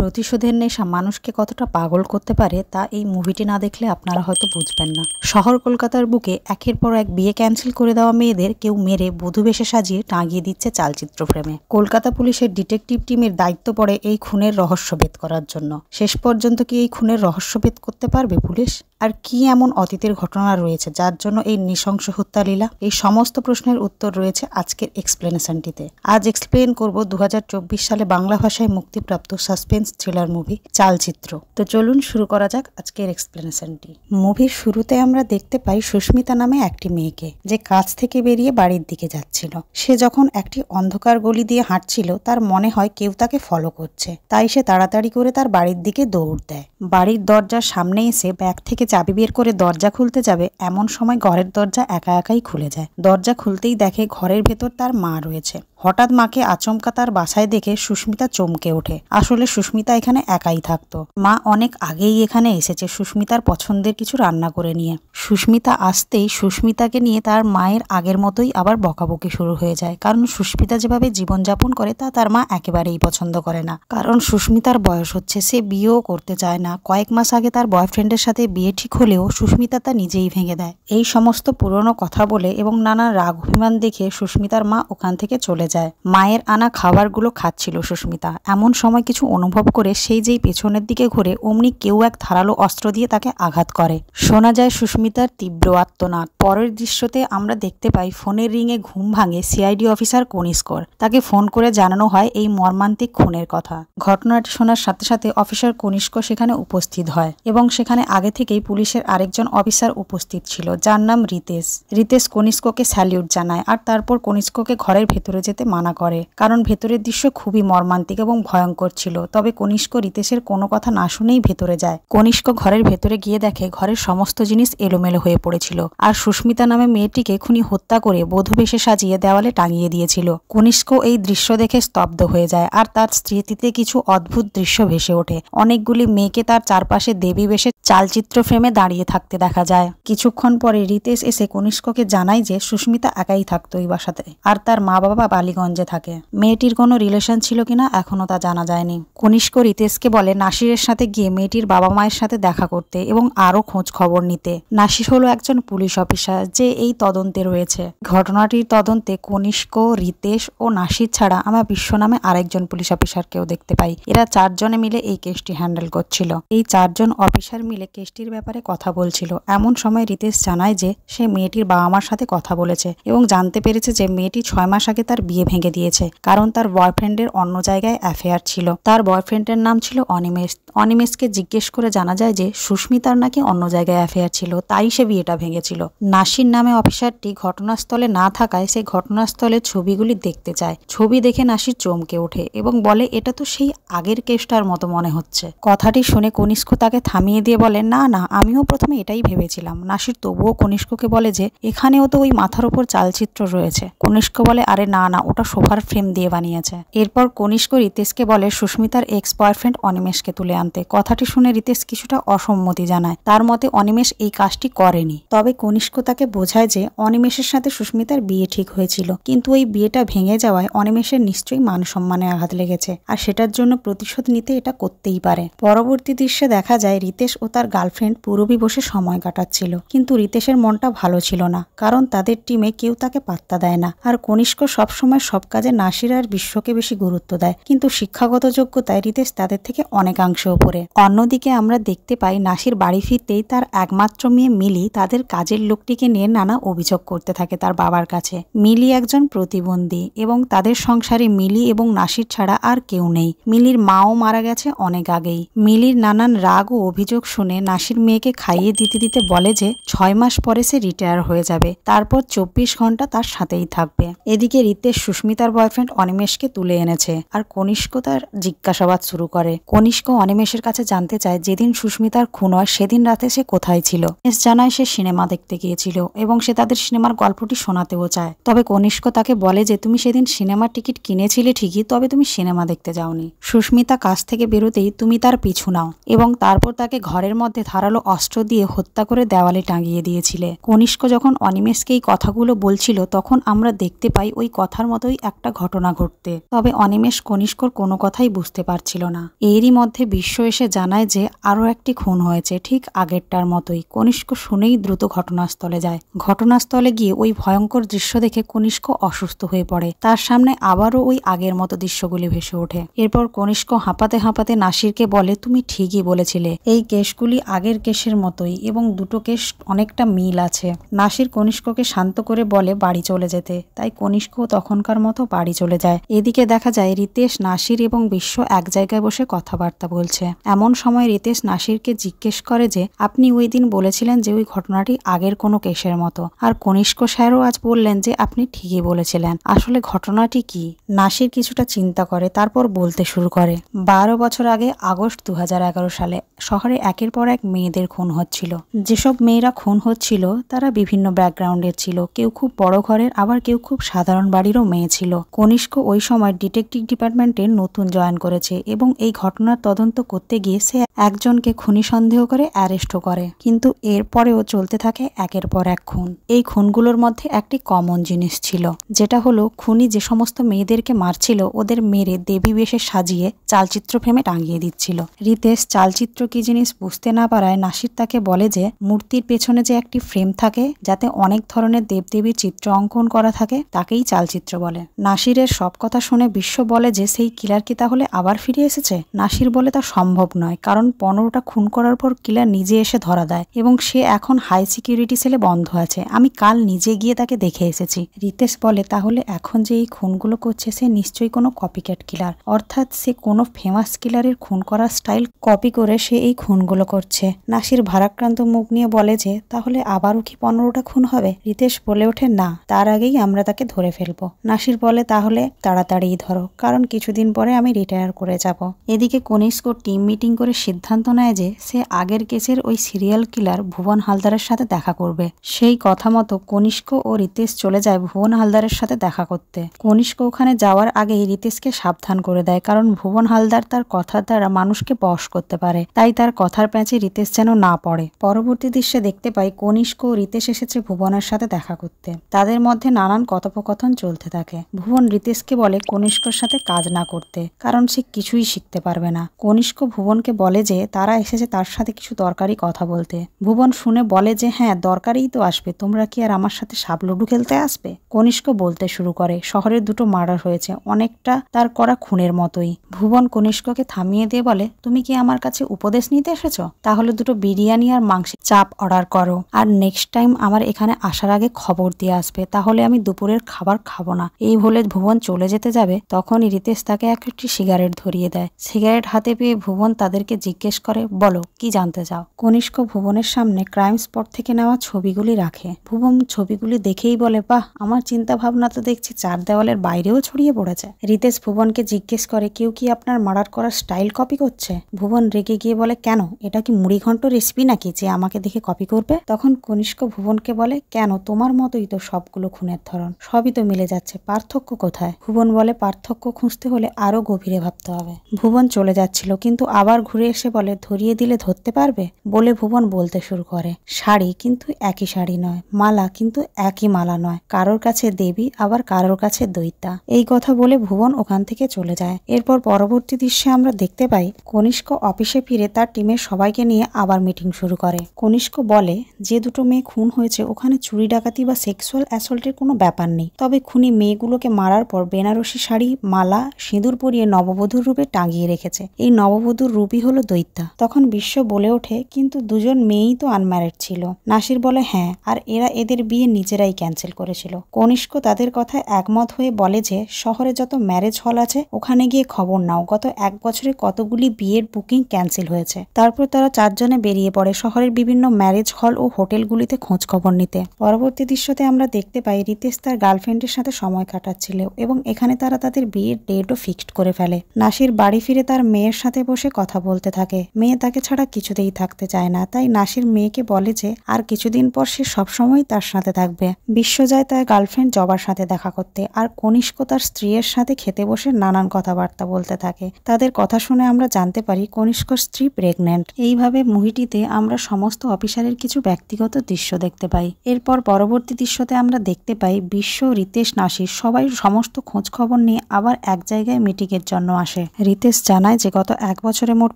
প্রতিশোধের নেশা মানুষকে কতটা পাগল করতে পারে তা এই মুভিটি না দেখলে আপনারা হয়তো বুঝবেন না। শহর কলকাতার বুকে একের পর এক বিয়ে ক্যান্সেল করে দেওয়া মেয়েদের কেউ মেরে বধূ বেশে সাজিয়ে টাঙিয়ে দিচ্ছে চালচিত্র ফ্রেমে। কলকাতা পুলিশের ডিটেকটিভ টিমের দায়িত্ব পড়ে এই খুনের রহস্য ভেদ করার জন্য। শেষ পর্যন্ত কি এই খুনের রহস্য ভেদ করতে পারবে পুলিশ? আর কি এমন অতীতের ঘটনা রয়েছে যার জন্য এই নৃশংস হত্যালীলা? এই সমস্ত প্রশ্নের উত্তর রয়েছে আজকের এক্সপ্লেনেশনটিতে। আজ এক্সপ্লেন করব 2024 সালে বাংলা ভাষায় মুক্তিপ্রাপ্ত সাসপেন্স থ্রিলার মুভি চালচিত্র। তো চলুন শুরু করা যাক আজকের এক্সপ্লেনেশনটি। মুভির শুরুতে আমরা দেখতে পাই সুস্মিতা নামে একটি মেয়েকে, যে কাজ থেকে বেরিয়ে বাড়ির দিকে যাচ্ছিল। সে যখন একটি অন্ধকার গলি দিয়ে হাঁটছিল তার মনে হয় কেউ তাকে ফলো করছে, তাই সে তাড়াতাড়ি করে তার বাড়ির দিকে দৌড় দেয়। বাড়ির দরজার সামনে এসে ব্যাগ থেকে চাবি বের করে দরজা খুলতে যাবে, এমন সময় ঘরের দরজা একা একাই খুলে যায়। দরজা খুলতেই দেখে ঘরের ভেতর তার মা রয়েছে। হঠাৎ মাকে আচমকা তার বাসায় দেখে সুস্মিতা চমকে ওঠে। আসলে সুস্মিতা এখানে একাই থাকতো। মা অনেক আগেই এখানে এসেছে সুস্মিতার পছন্দের কিছু রান্না করে নিয়ে। সুস্মিতা আসতেই সুস্মিতাকে নিয়ে তার মায়ের আগের মতোই আবার বকাবকি শুরু হয়ে যায়, কারণ সুস্মিতা যেভাবে জীবনযাপন করে তা তার মা একেবারেই পছন্দ করে না। কারণ সুস্মিতার বয়স হচ্ছে, সে বিয়েও করতে চায় না। কয়েক মাস আগে তার বয়ফ্রেন্ডের সাথে বিয়ে ঠিক হলেও সুস্মিতা তা নিজেই ভেঙে দেয়। এই সমস্ত পুরনো কথা বলে এবং নানা রাগ অভিমান দেখে সুস্মিতার মা ওখান থেকে চলে যায়। মায়ের আনা খাবারগুলো খাচ্ছিল সুস্মিতা। এমন সময় কিছু অনুভব করে সেই যেই পেছনের দিকে ঘুরে অমনি কেউ এক ধারালো অস্ত্র দিয়ে তাকে আঘাত করে। শোনা যায় সুস্মিতার তীব্র আর্তনাদ। পরের দৃশ্যতে আমরা দেখতে পাই ফোনের রিংয়ে ঘুম ভাঙে সিআইডি অফিসার কনিষ্কর। তাকে ফোন করে জানানো হয় এই মর্মান্তিক খুনের কথা। ঘটনাটি শোনার সাথে সাথে অফিসার কনিষ্ক সেখানে উপস্থিত হয় এবং সেখানে আগে থেকেই পুলিশের আরেকজন অফিসার উপস্থিত ছিল, যার নাম রিতেশ। রিতেশ কনিষ্ককে স্যালিউট জানায় আর তারপর কনিষ্ককে ঘরের ভেতরে যেতে মানা করে, কারণ ভেতরের দৃশ্য খুবই মর্মান্তিক এবং ভয়ঙ্কর ছিল। তবে কনিষ্ক রিতেশের কোনো কথা না শুনেই ভেতরে যায়। কনিষ্ক ঘরের ভেতরে গিয়ে দেখে ঘরের সমস্ত জিনিস এলোমেলো হয়ে পড়েছিল আর সুস্মিতা নামে মেয়েটিকে খুনি হত্যা করে বধূ বেশে সাজিয়ে দেওয়ালে টাঙিয়ে দিয়েছিল। কনিষ্ক এই দৃশ্য দেখে স্তব্ধ হয়ে যায় আর তার স্মৃতিতে কিছু অদ্ভুত দৃশ্য ভেসে ওঠে। অনেকগুলি মেয়েকে তার চারপাশে দেবী বেশে চালচিত্র ফ্রেমে দাঁড়িয়ে থাকতে দেখা যায়। কিছুক্ষণ পরে রিতেশ এসে কনিষ্ককে জানায় যে সুস্মিতা একাই থাকতো এই বাসাতে আর তার মা বাবা বালিগঞ্জে থাকে। মেয়েটির কোনো রিলেশন ছিল কিনা এখনো তা জানা যায়নি। কনিষ্ক রিতেশকে বলে নাসিরের সাথে গিয়ে মেয়েটির বাবা মায়ের সাথে দেখা করতে এবং আরো খোঁজ খবর নিতে। নাসির হলো একজন পুলিশ অফিসার যে এই তদন্তে রয়েছে। ঘটনাটির তদন্তে কনিষ্ক, রিতেশ ও নাসির ছাড়া আমরা বিশ্ব নামে আরেকজন পুলিশ অফিসারকেও দেখতে পাই। এরা চারজনে মিলে এই কেসটি হ্যান্ডেল করছিল। এই চারজন অফিসার মিলে কেসটির ব্যাপারে কথা বলছিল। এমন সময় রিতেশ জানায় যে সে মেয়েটির বাবা মার সাথে কথা বলেছে এবং জানতে পেরেছে যে মেয়েটি 6 মাস আগে তার বিয়ে ভেঙে দিয়েছে, কারণ তার বয়ফ্রেন্ডের অন্য জায়গায় অ্যাফেয়ার ছিল। তার বয়ফ্রেন্ডের নাম ছিল অনিমেষ। অনিমেষকে জিজ্ঞেস করে জানা যায় যে সুস্মিতার নাকি অন্য জায়গায় অ্যাফেয়ার ছিল, তাই সে বিয়েটা ভেঙেছিল। নাসির নামে অফিসারটি ঘটনাস্থলে না থাকায় সে ঘটনাস্থলের ছবিগুলি দেখতে চায়। ছবি দেখে নাসির চমকে ওঠে এবং বলে এটা তো সেই আগের কেসটার মতো মনে হচ্ছে। কথাটি শুনে কনিষ্ক তাকে থামিয়ে দিয়ে বলে না না, আমিও প্রথমে এটাই ভেবেছিলাম। নাসির তবুও কনিষ্ককে বলে যে এখানেও তো ওই মাথার উপর চালচিত্র রয়েছে। কনিষ্ক বলে আরে না না, ওটা সোফার ফ্রেম দিয়ে বানিয়েছে। এরপর কনিষ্ক রিতেশকে বলে সুস্মিতার এক্স বয়ফ্রেন্ড অনিমেষকে তুলে আনতে। কথাটি শুনে রিতেশ কিছুটা অসম্মতি জানায়। তার মতে অনিমেষ এই কাজটি করেনি। তবে কনিষ্ক তাকে বোঝায় যে অনিমেষের সাথে সুস্মিতার বিয়ে ঠিক হয়েছিল, কিন্তু ওই বিয়েটা ভেঙে যাওয়ায় অনিমেষের নিশ্চয়ই মান সম্মানে আঘাত লেগেছে আর সেটার জন্য প্রতিশোধ নিতে এটা করতেই পারে। পরবর্তী দৃশ্যে দেখা যায় রিতেশ ও তার গার্লফ্রেন্ড পূরবী বসে সময় কাটাচ্ছিল, কিন্তু রিতেশের মনটা ভালো ছিল না, কারণ তাদের টিমে কেউ তাকে পাত্তা দেয় না। আর কনিষ্ক সবসময় সব কাজে নাসির আর বিশ্বকে বেশি গুরুত্ব দেয়, কিন্তু শিক্ষাগত যোগ্যতায় রিতেশ তাদের থেকে অনেকাংশ উপরে। অন্যদিকে আমরা দেখতে পাই নাসির বাড়ি ফিরতেই তার একমাত্র মেয়ে মিলি তাদের কাজের লোকটিকে নিয়ে নানা অভিযোগ করতে থাকে তার বাবার কাছে। মিলি একজন প্রতিবন্ধী এবং তাদের সংসারে মিলি এবং নাসির ছাড়া আর কেউ নেই। মিলির মাও মারা গেছে অনেক আগেই। মিলির নানান রাগ ও অভিযোগ শুনে নাসির মেয়েকে খাইয়ে দিতে দিতে বলে যে 6 মাস পরে সে রিটায়ার হয়ে যাবে, তারপর 24 ঘন্টা তার সাথেই থাকবে। এদিকে রিতেশ সুস্মিতার বয়ফ্রেন্ড অনিমেষকে তুলে এনেছে আর কনিষ্ক তার জিজ্ঞাসাবাদ শুরু করে। কনিষ্ক অনিমেষের কাছে জানতে চায় যেদিন সুস্মিতার খুন হয় সেদিন রাতে সে কোথায় ছিল। জানায় সে সিনেমা দেখতে গিয়েছিল এবং সে তাদের সিনেমার গল্পটি শোনাতেও চায়। তবে কনিষ্ক তাকে বলে যে তুমি সেদিন সিনেমার টিকিট কিনেছিলে ঠিকই, তবে তুমি সিনেমা দেখতে যাওনি। সুস্মিতা কাজ থেকে বেরোতেই তুমি তার পিছু নাও এবং তারপর তাকে ঘরের মধ্যে ধারালো অস্ত্র দিয়ে হত্যা করে দেওয়ালে টাঙিয়ে দিয়েছিলে। কনিষ্ক যখন অনিমেষকে এই কথাগুলো বলছিল তখন আমরা দেখতে পাই ওই কথার মতোই একটা ঘটনা ঘটতে। তবে অনিমেষ কনিষ্কর কোনো কথাই বুঝতে পারছিল না। এরই মধ্যে বিশ্ব এসে জানায় যে আরো একটি খুন হয়েছে, ঠিক আগেরটার মতোই। কনিষ্ক শুনেই দ্রুত ঘটনাস্থলে যায়। ঘটনাস্থলে গিয়ে ওই ভয়ঙ্কর দৃশ্য দেখে কনিষ্ক অসুস্থ হয়ে পড়ে। তার সামনে আবারও ওই আগের মতো দৃশ্যগুলি ভেসে ওঠে। এরপর কনিষ্ক হাঁপাতে হাঁপাতে নাসিরকে বলে, তুমি ঠিকই বলেছিলে, এই কেসগুলি আগের কেসের মতোই এবং দুটো কেস অনেকটা মিল আছে। নাসির কনিষ্ককে শান্ত করে বলে বাড়ি চলে যেতে। তাই কনিষ্ক তখনকার মতো বাড়ি চলে যায়। এদিকে দেখা যায় রিতেশ, নাসির এবং বিশ্ব এক জায়গায় বসে কথাবার্তা বলছে। এমন সময় রিতেশ নাসিরকে জিজ্ঞেস করে যে আপনি ওই দিন বলেছিলেন যে ওই ঘটনাটি আগের কোনো কেসের মতো, আর কনিষ্ক স্যারও আজ বললেন যে আপনি ঠিকই বলেছিলেন। আসলে ঘটনাটি কি? নাসির কিছুটা চিন্তা করে, তারপর বলতে শুরু করে। 12 বছর আগে আগস্ট 2011 সালে শহরে একের পর এক মেয়েদের খুন হচ্ছিল। যেসব মেয়েরা খুন হচ্ছিল তারা বিভিন্ন ব্যাকগ্রাউন্ডের ছিল। কেউ খুব বড় ঘরের, আবার কেউ খুব সাধারণ বাড়িরও মেয়ে ছিল। কনিষ্ক ওই সময় ডিটেকটিভ ডিপার্টমেন্টে নতুন জয়েন করেছে এবং এই ঘটনার তদন্ত করতে গিয়ে সে একজনকে খুনি সন্দেহ করে অ্যারেস্টও করে। কিন্তু এরপরেও চলতে থাকে একের পর এক খুন। এই খুনগুলোর মধ্যে একটি কমন জিনিস ছিল, যেটা হলো খুনি যে সমস্ত মেয়েদেরকে মারছিল ওদের মেরে দেবী বেশে সাজিয়ে চালচিত্র ফ্রেমে টাঙিয়ে দিচ্ছিল। রিতেশ চালচিত্র কি জিনিস বুঝতে না পারায় নাসির তাকে বলে যে মূর্তির পেছনে যে একটি ফ্রেম থাকে যাতে অনেক ধরনের দেবদেবীর চিত্র অঙ্কন করা থাকে তাকেই চালচিত্র বলে। নাসিরের সব কথা শুনে বিশ্ব বলে যে সেই কিলার কি তাহলে আবার ফিরে এসেছে? নাসির বলে তা সম্ভব নয়, কারণ 15টা খুন করার পর কিলার নিজে এসে ধরা দেয় এবং সে এখন হাই সিকিউরিটি সেলে বন্ধ আছে। আমি কাল নিজে গিয়ে তাকে দেখে এসেছি। রিতেশ বলে তাহলে এখন যে এই খুনগুলো করছে সে নিশ্চয়ই কোনো কপিক্যাট কিলার, অর্থাৎ সে কোনো ফেমাস কিলারের খুন করার স্টাইল কপি করে সে এই খুনগুলো করছে। নাসির ভারাক্রান্ত মুখ নিয়ে বলে যে তাহলে আবারও কি 15টা খুন হবে? রিতেশ বলে ওঠে না, তার আগেই আমরা তাকে ধরে ফেলবো। নাসির বলে তাহলে তাড়াতাড়ি ধরো, কারণ কিছুদিন পরে আমি রিটায়ার করে যাব। এদিকে কনিষ্ক টিম মিটিং করে সিদ্ধান্ত নেয় যে সে আগের কেসের ওই সিরিয়াল কিলার ভুবন হালদারের সাথে দেখা করবে। সেই কথা মতো কনিষ্ক ও রিতেশ চলে যায় ভুবন হালদারের সাথে দেখা করতে। কনিষ্ক ওখানে যাওয়ার আগেই রিতেশকে সাবধান করে দেয়, কারণ ভুবন হালদার তার কথার দ্বারা মানুষকে বশ করতে পারে, তাই তার কথার প্যাঁচে রিতেশ যেন না পড়ে। পরবর্তী দৃশ্যে দেখতে পাই কনিষ্ক ও রিতেশ এসেছে ভুবনের সাথে দেখা করতে। তাদের মধ্যে নানান কথোপকথন চলতে থাকে। ভুবন রিতেশকে বলে কনিষ্কর সাথে কাজ না করতে, কারণ সে কিছুই শিখতে পারবে না। কনিষ্ক ভুবনকে বলে যে তারা এসেছে তার সাথে কিছু দরকারি কথা বলতে। ভুবন শুনে বলে যে হ্যাঁ, দরকারিই তো আসবে, তোমরা কি আর আমার সাথে সাবলুডু খেলতে আসবে? কনিষ্ক বলতে শুরু করে শহরে দুটো মার্ডার হয়েছে, অনেকটা তার করা খুনের মতোই। ভুবন কনিষ্ককে থামিয়ে দিয়ে বলে তুমি কি আমার কাছে উপদেশ নিতে এসেছো? তাহলে দুটো বিরিয়ানি আর মাংসের চাপ অর্ডার করো, আর নেক্সট টাইম আমার এখানে আসার আগে খবর দিয়ে আসবে, তাহলে আমি দুপুরের খাবার খাবো না। এই বলে ভুবন চলে যেতে যাবে, তখনই রিতেশ তাকে একটি সিগারেট ধরিয়ে দেয়। সিগারেট হাতে পেয়ে ভুবন তাদেরকে জিজ্ঞেস করে বলো কি জানতে চাও? কনিষ্ক ভুবনের সামনে ক্রাইম স্পট থেকে নেওয়া ছবিগুলি রাখে। ভুবন ছবিগুলি দেখেই বলে বাহ, আমার চিন্তা ভাবনা তো দেখছি 4 দেওয়ালের বাইরেও ছড়িয়ে পড়েছে। রিতেশ ভুবনকে জিজ্ঞেস করে কেউ কি আপনার মার্ডার করার স্টাইল কপি করছে? ভুবন রেগে গিয়ে বলে কেন, এটা কি মুড়িঘণ্ট রেসিপি নাকি যে আমাকে দেখে কপি করবে? তখন কনিষ্ক ভুবনকে বলে কেন, তোমার মতোই তো সবগুলো খুনের ধরন, সবই তো মিলে যাচ্ছে, পার্থক্য কোথায়? ভুবন বলে পার্থক্য খুঁজতে হলে আরো গভীরে ভাবতে হবে। ভুবন চলে যাচ্ছিল, কিন্তু আবার ঘুরে এসে বলে ধরিয়ে দিলে ধরতে পারবে? বলে ভুবন বলতে শুরু করে শাড়ি কিন্তু একই শাড়ি নয়, মালা কিন্তু একই মালা নয়, কারোর কাছে দেবী আবার কারোর কাছে দৈত্যা। এই কথা বলে ভুবন ওখান থেকে চলে যায়। এরপর পরবর্তী দৃশ্যে আমরা দেখতে পাই কনিষ্ক অফিসে ফিরে তার টিমের সবাইকে নিয়ে আবার মিটিং শুরু করে। কনিষ্ক বলে যে দুটো মেয়ে খুন হয়েছে ওখানে চুরি ডাকাতি বা সেক্সুয়াল অ্যাসল্টের কোনো ব্যাপার নেই, তবে খুনি মেয়েগুলোকে মারার পর বেনারসি শাড়ি, মালা, সিঁদুর পরিয়ে নববধূর রূপে টাঙিয়ে রেখেছে। এই নববধূর রূপই হলো দৈত্যা। তখন বিশ্ব বলে ওঠে কিন্তু দুজন মেয়েই তো আনম্যারিড ছিল। নাসির বলে হ্যাঁ, আর এরা এদের বিয়ে নিজেরাই ক্যান্সেল করেছিল। কনিষ্ক তাদের কথায় একমত হয়ে বলে যে শহরে যত ম্যারেজ হল আছে ওখানে গিয়ে খবর নাও, গত 1 বছরে কতগুলি বিয়ের বুকিং ক্যান্সেল হয়েছে। তারপর তারা 4 জনে বেরিয়ে পড়ে শহরের বিভিন্ন ম্যারেজ হল ও হোটেলগুলিতে খোঁজ খবর নিতে। পরবর্তী দৃশ্যতে আমরা দেখতে পাই রিতেশ তার গার্লফ্রেন্ডের সাথে সময় কাটাচ্ছিল এবং এখানে তারা তাদের বিয়ের ডেটও ফিক্সড করে ফেলে। নাসির বাড়ি ফিরে তার মেয়ের সাথে বসে কথা বলতে থাকে। মেয়ে তাকে ছাড়া কিছুতেই থাকতে চায় না, তাই নাসির মেয়েকে বলে যে আর কিছুদিন পর সে সবসময় তার সাথে থাকবে। বিশ্ব যায় তার গার্লফ্রেন্ড জবার সাথে দেখা করতে, আর কনিষ্ক তার স্ত্রীর সাথে খেতে বসে নানান কথাবার্তা বলতে থাকে। তাদের কথা শুনে আমরা জানতে পারি কনিষ্কর স্ত্রী প্রেগন্যান্ট। এইভাবে মুভিটিতে আমরা সমস্ত অফিসারের কিছু ব্যক্তিগত দৃশ্য দেখতে পাই। এরপর পরবর্তী দৃশ্যতে আমরা দেখতে পাই বিশ্ব, রিতেশ, নাসির প্রতিবেশী সবাই সমস্ত খোঁজ খবর নিয়ে আবার এক জায়গায় মিটিংয়ের জন্য আসে। রিতেশ জানায় যে গত 1 বছরে মোট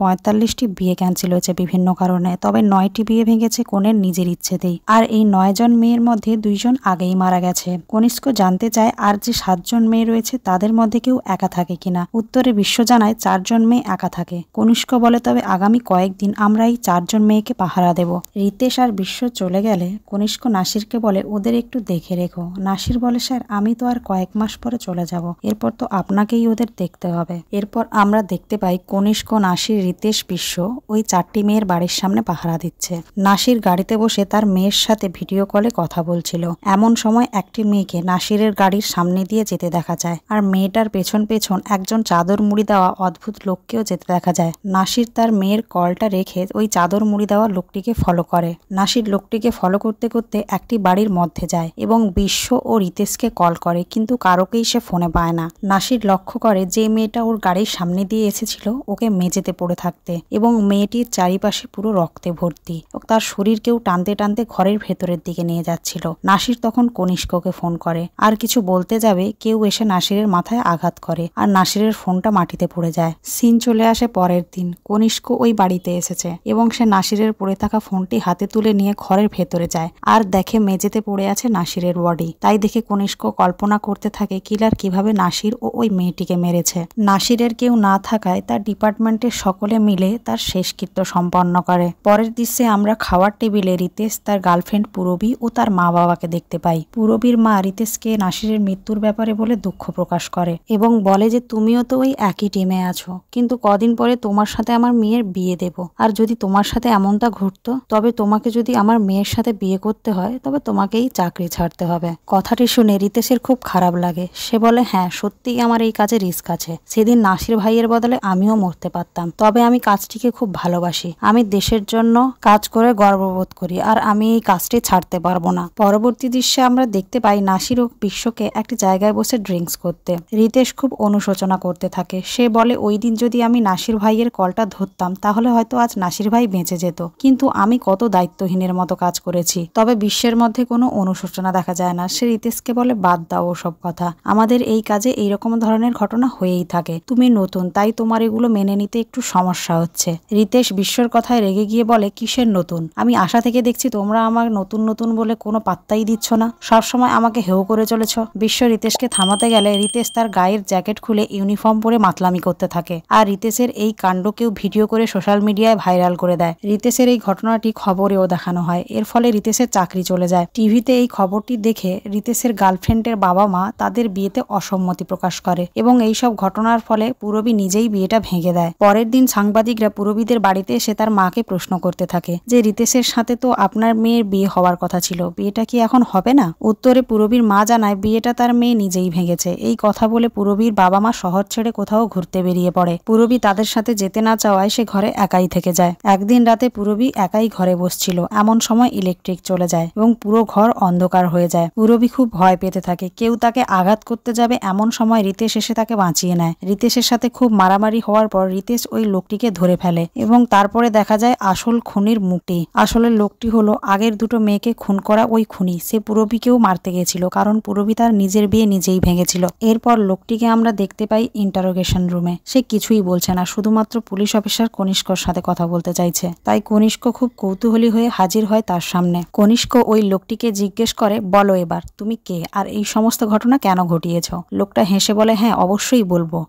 45টি বিয়ে ক্যান্সেল হয়েছে বিভিন্ন কারণে, তবে 9টি বিয়ে ভেঙেছে কনের নিজের ইচ্ছেতেই। আর এই 9 জন মেয়ের মধ্যে 2 জন আগেই মারা গেছে। কনিষ্ক জানতে চায় আর যে 7 জন মেয়ে রয়েছে তাদের মধ্যে কেউ একা থাকে কিনা। উত্তরে বিশ্ব জানায় 4 জন মেয়ে একা থাকে। কনিষ্ক বলে তবে আগামী কয়েকদিন আমরা এই 4 জন মেয়েকে পাহারা দেব। রিতেশ আর বিশ্ব চলে গেলে কনিষ্ক নাসিরকে বলে ওদের একটু দেখে রেখো। নাসির বলে স্যার আমি তো আর কয়েক মাস পরে চলে যাব, এরপর তো আপনাকেই ওদের দেখতে হবে। এরপর আমরা দেখতে পাই কনিষ্ক, নাসির, রিতেশ, বিশ্ব ওই 4টি মেয়ের বাড়ির সামনে পাহারা দিচ্ছে। নাসির গাড়িতে বসে তার মেয়ের সাথে ভিডিও কলে কথা বলছিল। এমন সময় একটি মেয়েকে নাসিরের গাড়ির সামনে দিয়ে যেতে দেখা যায়, আর মেয়েটার পেছন পেছন একজন চাদর মুড়ি দেওয়া অদ্ভুত লোককেও যেতে দেখা যায়। নাসির তার মেয়ের কলটা রেখে ওই চাদর মুড়ি দেওয়া লোকটিকে ফলো করে। নাসির লোকটিকে ফলো করতে করতে একটি বাড়ির মধ্যে যায় এবং বিশ্ব ও রিতেশকে কল করে, কিন্তু কারোকেই সে ফোনে পায় না। নাসির লক্ষ্য করে যে মেয়েটা ওর গাড়ির সামনে দিয়ে এসেছিল ওকে মেঝেতে পড়ে থাকতে এবং মেয়েটির চারিপাশে পুরো রক্তে ভর্তি। তার শরীর কেউ টানতে টানতে ঘরের ভেতরের দিকে নিয়ে যাচ্ছিল। নাসির তখন কনিষ্ককে ফোন করে, আর কিছু বলতে যাবে কেউ এসে নাসিরের মাথায় আঘাত করে আর নাসিরের ফোনটা মাটিতে পড়ে যায়। সিন চলে আসে পরের দিন। কনিষ্ক ওই বাড়িতে এসেছে এবং সে নাসিরের পড়ে থাকা ফোনটি হাতে তুলে নিয়ে ঘরের ভেতরে যায় আর দেখে মেঝেতে পড়ে আছে নাসিরের বডি। তাই দেখে কনিষ্ক কল্পনা করতে থাকে কিলার কিভাবে নাসির ও ওই মেয়েটিকে মেরেছে। নাসিরের কেউ না থাকায় তার ডিপার্টমেন্টের সকলে মিলে তার শেষকৃত্য সম্পন্ন করে। পরের দৃশ্যে আমরা খাওয়ার টেবিলে রিতেশ, তার গার্লফ্রেন্ড পূরবী ও তার মা বাবাকে দেখতে পাই। পূরবীর মা রিতেশকে নাসিরের মৃত্যুর ব্যাপারে বলে দুঃখ প্রকাশ করে এবং বলে যে তুমিও তো ওই একই টিমে আছো, কিন্তু কদিন পরে তোমার সাথে আমার মেয়ের বিয়ে দেব, আর যদি তোমার সাথে এমনটা ঘটতো তবে তোমাকে যদি আমার মেয়ের সাথে বিয়ে করতে হয় তবে তোমাকেই চাকরি ছাড়তে হবে। কথাটি শুনে রিতেশের খুব খারাপ লাগে। সে বলে হ্যাঁ সত্যিই আমার এই কাজে রিস্ক আছে। সেদিন নাসির ভাইয়ের বদলে আমিও মরতে পারতাম, তবে আমি কাজটিকে খুব ভালোবাসি। আমি দেশের জন্য কাজ করে গর্ববোধ করি আর আমি এই কাজটি ছাড়তে পারবো না। পরবর্তী দৃশ্যে আমরা দেখতে পাই নাসির ও বিশ্বকে একটি জায়গায় বসে ড্রিঙ্কস করতে। রিতেশ খুব অনুশোচনা করতে থাকে। সে বলে ওই দিন যদি আমি নাসির ভাইয়ের কলটা ধরতাম তাহলে হয়তো আজ নাসির ভাই বেঁচে যেত, কিন্তু আমি কত দায়িত্বহীনের মতো কাজ করেছি। তবে বিশ্বের মধ্যে কোনো অনুশোচনা দেখা যায় না। সে রিতেশকে বলে বাদ দাও ওসব কথা, আমাদের এই কাজে এইরকম ধরনের ঘটনা হয়েই থাকে, তুমি নতুন তাই তোমার এগুলো মেনে নিতে একটু সমস্যা হচ্ছে। রিতেশ বিশ্বর কথায় রেগে গিয়ে বলে কিসের নতুন, আমি আশা থেকে দেখছি তোমরা আমার নতুন নতুন বলে কোনো পাত্তাই দিচ্ছ না, সবসময় আমাকে হেও করে চলেছ। বিশ্ব রিতেশকে থামাতে গেলে রিতেশ তার গায়ের জ্যাকেট খুলে ইউনিফর্ম পরে মাতলামি করতে থাকে, আর রিতেশের এই কাণ্ডকেও ভিডিও করে সোশ্যাল মিডিয়ায় ভাইরাল করে দেয়। রিতেশের এই ঘটনাটি খবরেও দেখানো হয়, এর ফলে রিতেশের চাকরি চলে যায়। টিভিতে এই খবরটি দেখে রিতেশের গার্লফ্রেন্ডের বাবা মা তাদের বিয়েতে অসম্মতি প্রকাশ করে এবং এইসব ঘটনার ফলে পূরবী নিজেই বিয়েটা ভেঙে দেয়। পরের দিন সাংবাদিকরা পূরবীদের বাড়িতে এসে তার মাকে প্রশ্ন করতে থাকে যে রিতেশের সাথে তো আপনার মেয়ের বিয়ে হওয়ার কথা ছিল, বিয়েটা কি এখন হবে না? উত্তরে পূরবীর মা জানায় বিয়েটা তার মেয়ে নিজেই ভেঙেছে। এই কথা বলে পূরবীর বাবা মা শহর ছেড়ে কোথাও ঘুরতে বেরিয়ে পড়ে। পূরবী তাদের সাথে যেতে না চাওয়ায় সে ঘরে একাই থেকে যায়। একদিন রাতে পূরবী একাই ঘরে বসছিল, এমন সময় ইলেকট্রিক চলে যায় এবং পুরো ঘর অন্ধকার হয়ে যায়। পূরবী খুব ভয় পেতে থাকে, কেউ তাকে আঘাত করতে যাবে এমন সময় রিতেশ এসে তাকে বাঁচিয়ে নেয়। রিতেশের সাথে খুব মারামারি হওয়ার পর রিতেশ ওই লোকটিকে ধরে ফেলে এবং তারপরে দেখা যায় আসল খুনির মুখটি। আসলে লোকটি হলো আগের দুটো মেয়েকে খুন করা ওই খুনি। সে পূরবীকেও মারতে গেছিল কারণ পূরবী তার নিজের বিয়ে নিজেই ভেঙেছিল। এরপর লোকটিকে আমরা দেখতে পাই ইন্টারোগেশন রুমে। সে কিছুই বলছে না, শুধুমাত্র পুলিশ অফিসার কনিষ্কর সাথে কথা বলতে চাইছে। তাই কনিষ্ক খুব কৌতূহলী হয়ে হাজির হয় তার সামনে। কনিষ্ক ওই লোকটিকে জিজ্ঞেস করে বলো এবার তুমি কে আর এই সমস্ত ঘটনা কেন ঘটিয়েছ? লোকটা হেসে বলে হ্যাঁ অবশ্যই বলবো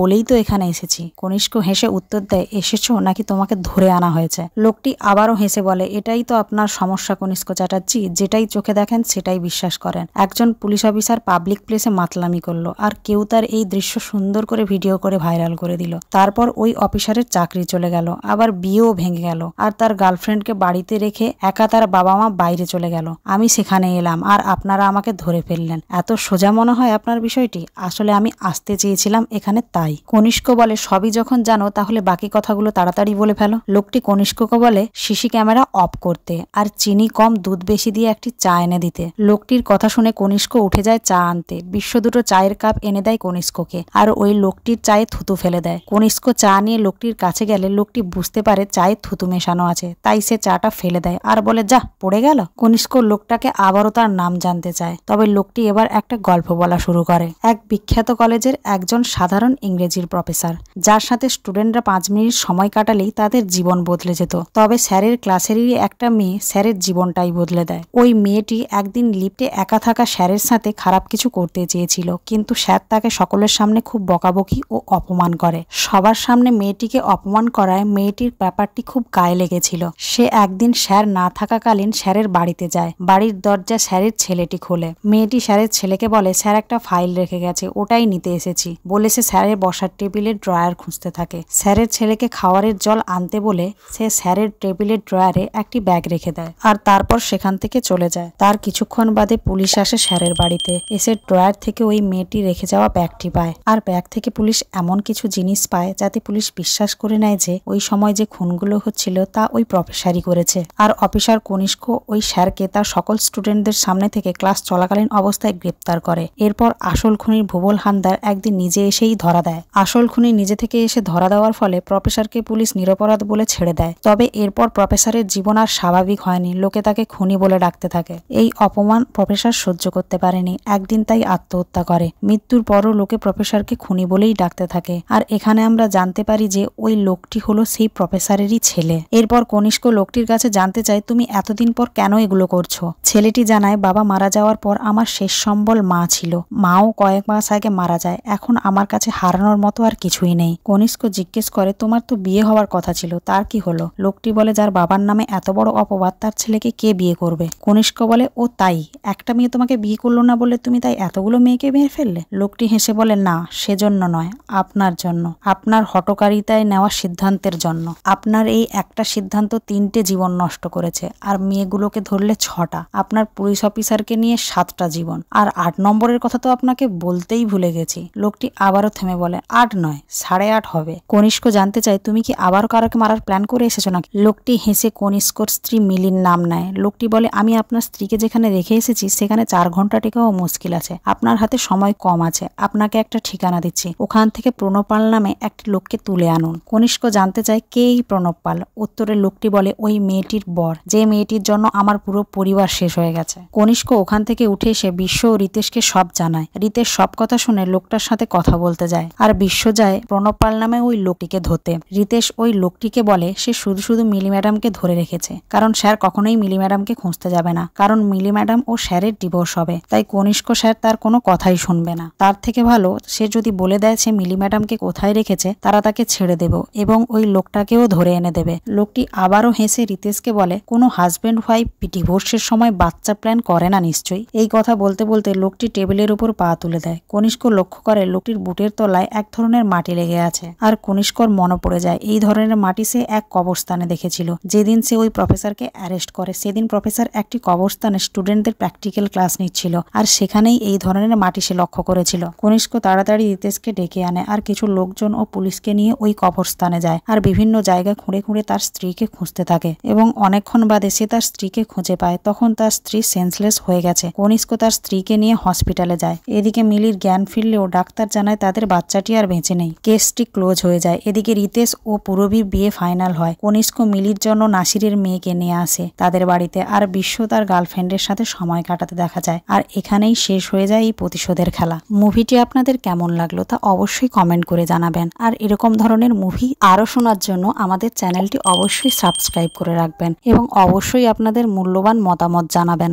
বলেই তো এখানে এসেছি। কনিষ্ক হেসে উত্তর দেয় এসেছো নাকি তোমাকে ধরে আনা হয়েছে? লোকটি আবারও হেসে বলে এটাই তো আপনার সমস্যা কনিষ্ক চ্যাটার্জি, যেটাই চোখে দেখেন সেটাই বিশ্বাস করেন। একজন পুলিশ অফিসার পাবলিক প্লেসে মাতলামি করলো আর কেউ তার এই দৃশ্য সুন্দর করে ভিডিও করে ভাইরাল করে দিল। তারপর ওই অফিসারের চাকরি চলে গেল, আবার বিয়েও ভেঙে গেল আর তার গার্লফ্রেন্ডকে বাড়িতে রেখে একা তার বাবা মা বাইরে চলে গেল। আমি সেখানে এলাম আর আপনারা আমাকে ধরে ফেললেন। এত সোজা মনে হয় আপনার বিষয়টি? আসলে আমি আসতে চেয়েছিলাম এখানে তাই। কনিষ্ক বলে সবই যখন জানো তাহলে বাকি কথাগুলো তাড়াতাড়ি বলে ফেলো। লোকটি কনিষ্ককে বলে সিসি ক্যামেরা অফ করতে আর চিনি কম দুধ বেশি দিয়ে একটি চা এনে দিতে। লোকটির কথা শুনে কনিষ্ক উঠে যায় চা আনতে। বিশ্ব দুটো চায়ের কাপ এনে দেয় কনিষ্ককে আর ওই লোকটির চায়ে থুতু ফেলে দেয়। কনিষ্ক চা নিয়ে লোকটির কাছে গেলে লোকটি বুঝতে পারে চায়ে থুতু মেশানো আছে, তাই সে চাটা ফেলে দেয় আর বলে যা পড়ে গেল। কনিষ্ক লোকটাকে আবারও তার নাম জানতে চায়, তবে লোকটি এবার এবার একটা গল্প বলা শুরু করে। এক বিখ্যাত কলেজের একজন সাধারণ ইংরেজির প্রফেসর, যার সাথে স্টুডেন্টরা 5 মিনিট সময় কাটালেই তাদের জীবন বদলে যেত। তবে স্যারের ক্লাসেরই একটা মেয়ে স্যারের জীবনটাই বদলে দেয়। ওই মেয়েটি একদিন লিফটে একা থাকা স্যারের সাথে খারাপ কিছু করতে চেয়েছিল, কিন্তু স্যার তাকে সকলের সামনে খুব বকাবকি ও অপমান করে। সবার সামনে মেয়েটিকে অপমান করায় মেয়েটির ব্যাপারটি খুব গায়ে লেগেছিল। সে একদিন স্যার না থাকাকালীন স্যারের বাড়িতে যায়। বাড়ির দরজা স্যারের ছেলেটি খোলে। মেয়েটি স্যারের ছেলেকে বলে, স্যার একটা ফাইল রেখে গেছে, ওটাই নিতে এসেছি বলে সে স্যারের বসার টেবিলের ড্রয়ার খুঁজতে থাকে। স্যারের ছেলেকে খাওয়ারের জল আনতে বলে সে স্যারের টেবিলের ড্রয়ারে একটি ব্যাগ রেখে দেয় আর তারপর সেখান থেকে চলে যায়। তার কিছুক্ষণ বাদে পুলিশ আসে স্যারের বাড়িতে। এসে ড্রয়ার থেকে ওই মেয়েটি রেখে যাওয়া ব্যাগটি পায়, আর ব্যাগ থেকে পুলিশ এমন কিছু জিনিস পায় যাতে পুলিশ বিশ্বাস করে নেয় যে ওই সময় যে খুনগুলো হচ্ছিল তা ওই প্রফেসরই করেছে। আর অফিসার কনিষ্ক ওই স্যারকে তার সকল স্টুডেন্টদের সামনে থেকে ক্লাস চলাকালীন অবস্থায় গ্রেপ্তার করে। এরপর আসল খুনির ভুবল হালদার একদিন নিজে এসেই ধরা দেয়। আসল খুনি নিজে থেকে এসে ধরা দেওয়ার ফলে প্রফেসরকে পুলিশ নিরপরাধ বলে ছেড়ে দেয়। তবে এরপর প্রফেসরের জীবন আর স্বাভাবিক হয়নি, লোকে তাকে খুনি বলে ডাকতে থাকে। এই অপমান প্রফেসর সহ্য করতে পারেনি, একদিন তাই আত্মহত্যা করে। মৃত্যুর পরও লোকে প্রফেসরকে খুনি বলেই ডাকতে থাকে। আর এখানে আমরা জানতে পারি যে ওই লোকটি হলো সেই প্রফেসরেরই ছেলে। এরপর কনিষ্ক লোকটির কাছে জানতে চায়, তুমি এতদিন পর কেন এগুলো করছো? ছেলেটি জানায়, বাবা মারা যাওয়ার পর আমার শেষ সম্বল মা ছিল, মাও কয়েক মাস আগে মারা যায়, এখন আমার কাছে হারানোর মতো আর কিছুই নেই। কনিষ্ক জিজ্ঞেস করে, তোমার তো বিয়ে হওয়ার কথা ছিল, তার কি হলো? লোকটি বলে, যার বাবার নামে এত বড় অপবাদ তার ছেলেকে কে বিয়ে করবে? কনিষ্ক বলে, ও তাই, একটা মেয়ে তোমাকে বিয়ে করলো না বলে তুমি তাই এতগুলো মেয়েকে মেরে ফেললে? লোকটি হেসে বলে, না, সেজন্য নয়, আপনার জন্য, আপনার হঠকারিতায় নেওয়া সিদ্ধান্তের জন্য। আপনার এই একটা সিদ্ধান্ত 3টে জীবন নষ্ট করেছে, আর মেয়েগুলোকে ধরলে 6টা। আপনার পুলিশ অফিসারকে নিয়ে 7টা জীবন, আর 8 নম্বরের কথা তো আপনাকে বলতেই ভুলে গেছি। লোকটি আবারও থেমে বলে, 8 নয়, 8.5 হবে। কনিষ্ক জানতে চায়, তুমি কি আবারও কারোকে মারার প্ল্যান করে এসেছো নাকি? লোকটি হেসে কনিষ্কর স্ত্রী মিলির নাম নেয়। লোকটি বলে, আমি আপনার স্ত্রীকে যেখানে রেখে এসেছি সেখানে 4 ঘন্টা টেকাও মুশকিল আছে, আপনার হাতে সময় কম আছে, আপনাকে একটা ঠিকানা দিচ্ছি, ওখান থেকে প্রণব পাল নামে একটি লোককে তুলে আনুন। কনিষ্ক জানতে চায়, কে এই প্রণব পাল? উত্তরে লোকটি বলে, ওই মেয়েটির বর, যে মেয়েটির জন্য আমার পুরো পরিবার শেষ হয়ে গেছে। কনিষ্ক ওখান থেকে উঠে এসে বিশ্ব ও রিতেশকে সব জানায়। রিতেশ সব কথা শুনে লোকটার সাথে কথা বলতে যায়, আর বিশ্ব যায় প্রণব পাল নামে ওই লোকটিকে ধরতে। রিতেশ ওই লোকটিকে বলে, সে শুধু শুধু মিলি ম্যাডামকে ধরে রেখেছে, কারণ স্যার কখনোই মিলি ম্যাডামকে খুঁজতে যাবে না, কারণ মিলি ম্যাডাম ও স্যারের ডিভোর্স হবে, তাই কনিষ্ক স্যার তার কোনো কথাই শুনবে না। তার থেকে ভালো সে যদি বলে দেয় সে মিলি ম্যাডামকে কোথায় রেখেছে, তারা তাকে ছেড়ে দেব এবং ওই লোকটাকেও ধরে এনে দেবে। লোকটি আবারও হেসে রিতেশকে বলে, কোনো হাজবেন্ড ওয়াইফ ডিভোর্সের সময় বাচ্চা প্ল্যান করে না নিশ্চয়ই। এই কথা বলতে বলতে লোকটি টেবিলের উপর পা তুলে দেয়। কনিষ্ক লক্ষ্য করে লোকটির বুটের তলায় এক ধরনের মাটি লেগে আছে, আর কনিষ্কর মনে পড়ে যায় এই ধরনের মাটি সে এক কবরস্থানে দেখেছিল। যেদিন সে ওই প্রফেসরকে অ্যারেস্ট করে সেদিন প্রফেসর একটি কবরস্থানে স্টুডেন্টদের প্র্যাকটিক্যাল ক্লাস নিচ্ছিল, আর সেখানেই এই ধরনের মাটি সে লক্ষ্য করেছিল। কনিষ্ক তাড়াতাড়ি রিতেশকে ডেকে আনে, আর কিছু লোকজন ও পুলিশকে নিয়ে ওই কবরস্থানে যায়, আর বিভিন্ন জায়গা খুঁড়ে খুঁড়ে তার স্ত্রীকে খুঁজতে থাকে এবং অনেকক্ষণ বাদে সে তার স্ত্রীকে খুঁজে পায়। তখন তার স্ত্রী সেন্সলেস হয়ে গেছে। কনিষ্ক তার স্ত্রীকে নিয়ে হসপিটালে যায়। এদিকে মিলির জ্ঞান ফিরলেও ডাক্তার জানায় তাদের বাচ্চাটি আর বেঁচে নেই। কেসটি ক্লোজ হয়ে যায়। এদিকে রিতেশ ও পুরবীর বিয়ে ফাইনাল হয়। কনিষ্ক মিলির জন্য নাসিরের মেয়েকে নিয়ে আসে তাদের বাড়িতে, আর বিশ্ব তার গার্লফ্রেন্ডের সাথে সময় কাটাতে দেখা যায়। আর এখানেই শেষ হয়ে যায় এই প্রতিশোধের খেলা। মুভিটি আপনাদের কেমন লাগলো তা অবশ্যই কমেন্ট করে জানাবেন, আর এরকম ধরনের মুভি আরো শোনার জন্য আমাদের চ্যানেলটি অবশ্যই সাবস্ক্রাইব করে রাখবেন এবং অবশ্যই আপনাদের মূল্যবান মতামত জানাবেন।